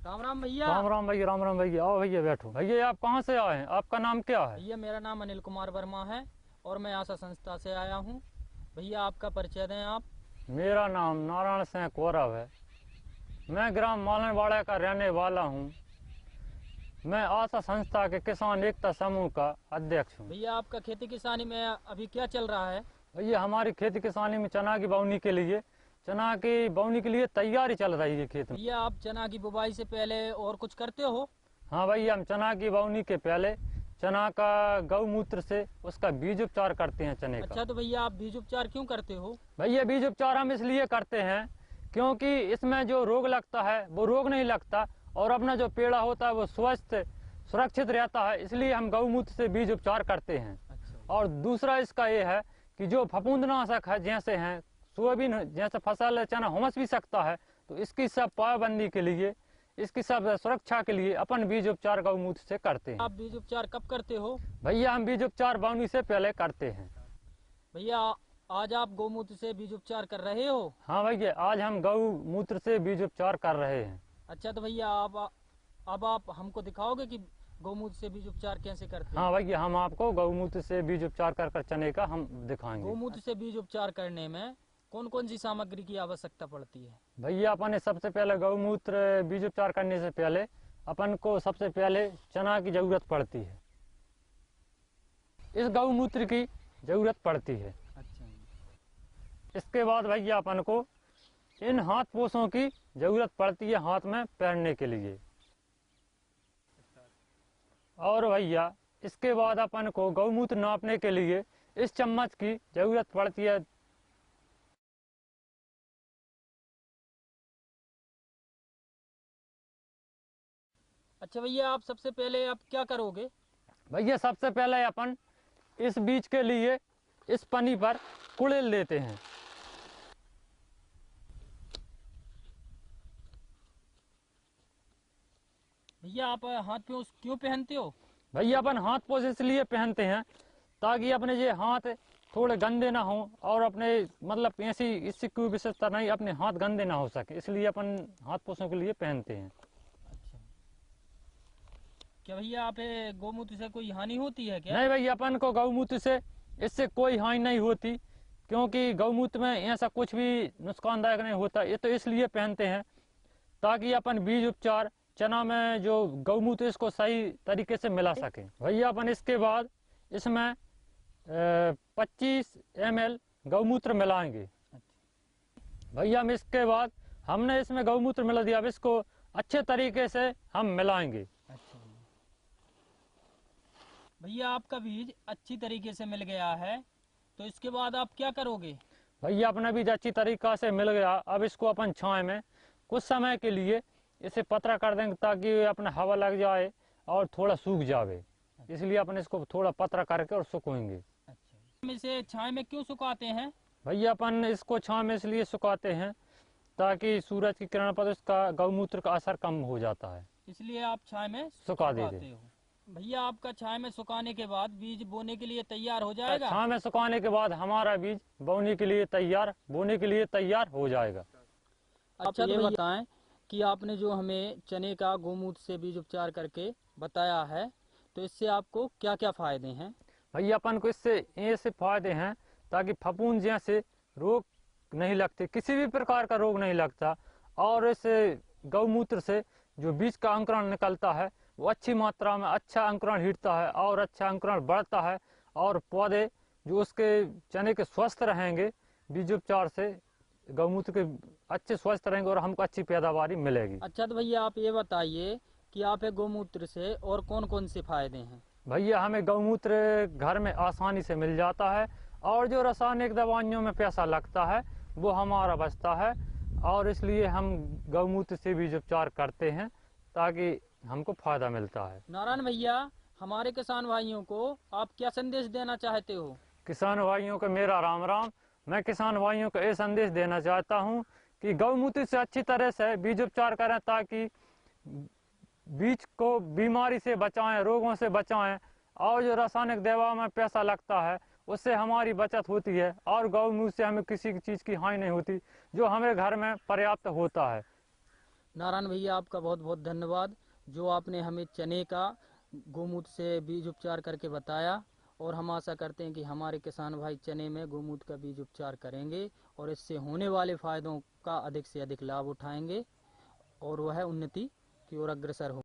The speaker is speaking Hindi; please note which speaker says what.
Speaker 1: राम राम भैया।
Speaker 2: राम राम भैया, राम राम भैया। आओ भैया बैठो। भैया आप कहाँ से आए हैं? आपका नाम क्या है?
Speaker 1: भैया मेरा नाम अनिल कुमार वर्मा है और मैं आशा संस्था से आया हूँ। भैया आपका परिचय दें आप।
Speaker 2: मेरा नाम नारायण सिंह कौरव है। मैं ग्राम मालनवाड़ा का रहने वाला हूँ। मैं आशा संस्था के किसान एकता समूह का अध्यक्ष हूँ।
Speaker 1: भैया आपका खेती किसानी में अभी क्या चल रहा है?
Speaker 2: भैया हमारी खेती किसानी में चना की बोनी के लिए तैयारी चल रही है खेत में।
Speaker 1: भैया आप चना की बुवाई से पहले और कुछ करते हो?
Speaker 2: हाँ भैया, हम चना की बोनी के पहले चना का गौमूत्र से उसका बीज उपचार करते हैं चने का।
Speaker 1: अच्छा, तो भैया आप बीज उपचार क्यों करते हो?
Speaker 2: भैया बीज उपचार हम इसलिए करते हैं क्योंकि इसमें जो रोग लगता है वो रोग नहीं लगता और अपना जो पेड़ा होता है वो स्वस्थ सुरक्षित रहता है, इसलिए हम गौमूत्र से बीज उपचार करते हैं।
Speaker 1: अच्छा।
Speaker 2: और दूसरा इसका ये है कि जो फफूंदनाशक है जैसे हैं सोयाबीन जैसे फसल चना हुमस भी सकता है, तो इसकी सब पाबंदी के लिए, इसकी सब सुरक्षा के लिए अपन बीज उपचार गौमूत्र से करते हैं।
Speaker 1: आप बीज उपचार कब करते हो?
Speaker 2: भैया हम बीज उपचार बोनी से पहले करते हैं।
Speaker 1: भैया आज आप गौमूत्र से बीज उपचार कर रहे हो?
Speaker 2: हाँ भैया, आज हम गौमूत्र से बीज उपचार कर रहे हैं।
Speaker 1: अच्छा, तो भैया अब आप हमको दिखाओगे कि गौमूत्र से बीज उपचार कैसे करते हैं?
Speaker 2: हाँ भैया, हम आपको गौमूत्र से बीज उपचार कर चने का हम दिखाएंगे।
Speaker 1: गौमूत्र से बीज उपचार करने में कौन कौन सी सामग्री की आवश्यकता पड़ती है?
Speaker 2: भैया अपन सबसे पहले गौमूत्र बीज उपचार करने से पहले अपन को सबसे पहले चना की जरूरत पड़ती है। इस गौमूत्र की जरूरत पड़ती है।
Speaker 1: अच्छा।
Speaker 2: इसके बाद भैया अपन को इन हाथ पोछों की जरूरत पड़ती है हाथ में पहनने के लिए। और भैया इसके बाद अपन को गौमूत्र नापने के लिए इस चम्मच की जरूरत पड़ती है।
Speaker 1: अच्छा भैया, आप सबसे पहले आप क्या करोगे?
Speaker 2: भैया सबसे पहले अपन इस बीज के लिए इस पन्नी पर कुड़ेल लेते हैं।
Speaker 1: भैया आप हाथ पे क्यों पहनते हो?
Speaker 2: भैया अपन हाथ पोछ इसलिए पहनते हैं ताकि अपने ये हाथ थोड़े गंदे ना हो और अपने मतलब ऐसी इससे कोई विशेषता नहीं, अपने हाथ गंदे ना हो सके, इसलिए अपन हाथ पोछों के लिए पहनते हैं।
Speaker 1: अच्छा। क्या भैया आप गौमूत्र से कोई हानि होती है क्या?
Speaker 2: नहीं भैया, अपन को गौमूत्र से इससे कोई हानि नहीं होती क्योंकि गौमूत्र में ऐसा कुछ भी नुकसानदायक नहीं होता। ये तो इसलिए पहनते हैं ताकि अपन बीज उपचार चना में जो गौमूत्र इसको सही तरीके से मिला सके। भैया अपन इसके बाद इसमें 25 ml गौमूत्र मिलाएंगे। भैया हम इसके बाद हमने इसमें गौमूत्र मिला दिया, अब इसको अच्छे तरीके से हम मिलाएंगे।
Speaker 1: अच्छा भैया, आपका बीज अच्छी तरीके से मिल गया है, तो इसके बाद आप क्या करोगे?
Speaker 2: भैया अपना बीज अच्छी तरीका से मिल गया, अब इसको अपन छाए में कुछ समय के लिए इसे पतरा कर देंगे ताकि अपना हवा लग जाए और थोड़ा सूख जावे, इसलिए अपन इसको थोड़ा पतरा करके और सुखाएंगे।
Speaker 1: अच्छा, हम इसे छाए में क्यों सुखाते हैं?
Speaker 2: भैया अपन इसको छाँव में इसलिए सुखाते हैं ताकि सूरज की किरण पर इसका गौमूत्र का असर कम हो जाता है,
Speaker 1: इसलिए आप छाए में
Speaker 2: सुखा
Speaker 1: सुखाते
Speaker 2: देते।
Speaker 1: हो। भैया आपका छाए में सुखाने के बाद बीज बोने के लिए तैयार हो जाएगा?
Speaker 2: छाँव में सुखाने के बाद हमारा बीज बोने के लिए तैयार हो जाएगा।
Speaker 1: अच्छा, तो बताएं कि आपने जो हमें चने का गौमूत्र से बीज उपचार करके बताया है, तो इससे आपको क्या क्या फायदे हैं?
Speaker 2: भैया अपन को इससे ऐसे फायदे हैं ताकि फफूंद जैसे रोग नहीं लगते, किसी भी प्रकार का रोग नहीं लगता, और इस गौमूत्र से जो बीज का अंकुरण निकलता है वो अच्छी मात्रा में अच्छा अंकुरण हिटता है और अच्छा अंकुरण बढ़ता है और पौधे जो उसके चने के स्वस्थ रहेंगे बीज उपचार से, गौमूत्र के अच्छे स्वस्थ रहेंगे और हमको अच्छी पैदावारी मिलेगी।
Speaker 1: अच्छा, तो भैया आप ये बताइए कि आप गौमूत्र से और कौन कौन से फायदे हैं?
Speaker 2: भैया हमें गौमूत्र घर में आसानी से मिल जाता है और जो रासायनिक दवाइयों में पैसा लगता है वो हमारा बचता है, और इसलिए हम गौमूत्र से बीज उपचार करते हैं ताकि हमको फायदा मिलता है।
Speaker 1: नारायण भैया, हमारे किसान भाइयों को आप क्या संदेश देना चाहते हो?
Speaker 2: किसान भाइयों को मेरा राम राम। मैं किसान भाइयों को ये संदेश देना चाहता हूँ कि गौमूत्र से अच्छी तरह से बीज उपचार करें ताकि बीज को बीमारी से बचाएं, रोगों से बचाएं, और जो रासायनिक दवा में पैसा लगता है उससे हमारी बचत होती है और गौमूत्र से हमें किसी चीज़ की हानि नहीं होती, जो हमें घर में पर्याप्त होता है।
Speaker 1: नारायण भैया, आपका बहुत बहुत धन्यवाद, जो आपने हमें चने का गौमूत्र से बीज उपचार करके बताया। और हम आशा करते हैं कि हमारे किसान भाई चने में गौमूत्र का बीज उपचार करेंगे और इससे होने वाले फायदों का अधिक से अधिक लाभ उठाएंगे और वह उन्नति की ओर अग्रसर होंगे।